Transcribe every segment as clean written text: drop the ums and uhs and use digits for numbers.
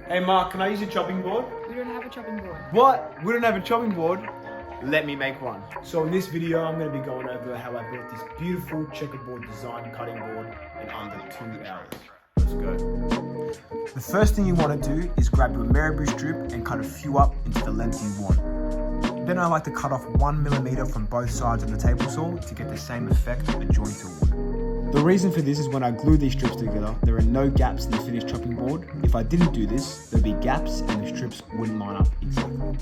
Hey Mark, can I use your chopping board? We don't have a chopping board. What? We don't have a chopping board? Let me make one. So in this video, I'm going to be going over how I built this beautiful checkerboard design cutting board in under 2 hours. Let's go. The first thing you want to do is grab your Merabu strip and cut a few up into the length you want. Then I like to cut off 1mm from both sides of the table saw to get the same effect of a jointed wood. The reason for this is when I glue these strips together, there are no gaps in the finished chopping board. If I didn't do this, there'd be gaps and the strips wouldn't line up exactly.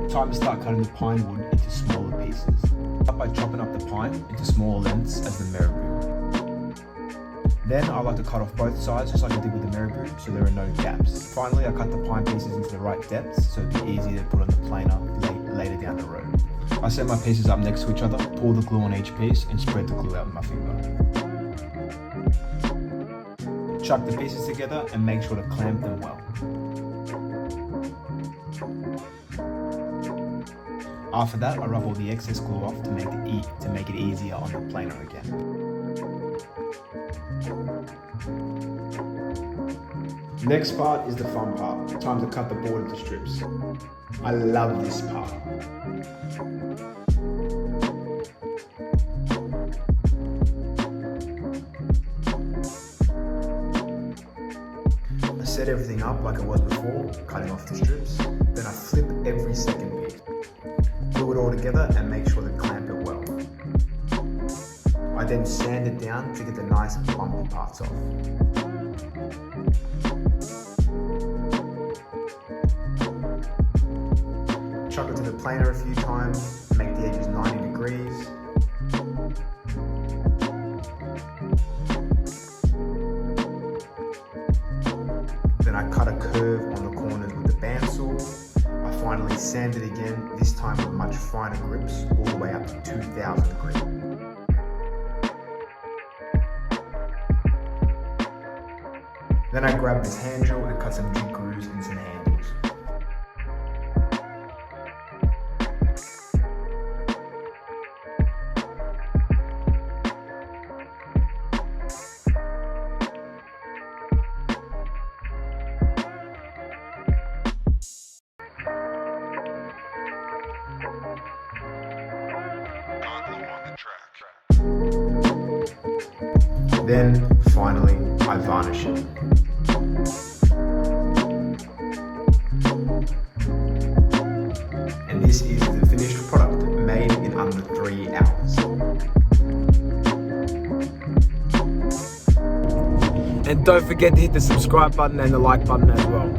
Time to start cutting the pine wood into smaller pieces. Start by chopping up the pine into smaller lengths as the Merabu. Then I like to cut off both sides just like I did with the Merabu so there are no gaps. Finally, I cut the pine pieces into the right depths so it'd be easier to put on the planer later down the road. I set my pieces up next to each other, pour the glue on each piece and spread the glue out with my finger. Chuck the pieces together and make sure to clamp them well. After that, I rub all the excess glue off to make it easier on the planer again. Next part is the fun part. Time to cut the board into strips. I love this part. I set everything up like it was before, cutting off the strips. Then I flip every second piece. Glue it all together and make sure to clamp it well. I then sand it down to get the nice bumpy parts off. Chuck it to the planer a few times, make the edges 90 degrees. Then I cut a curve on the corners with the bandsaw. I finally sand it again, this time with much finer grips, all the way up to 2000 degrees. Then I grab this hand drill and cut some new grooves into the handles. Then, finally, I varnish it. And this is the finished product, made in under 3 hours. And don't forget to hit the subscribe button and the like button as well.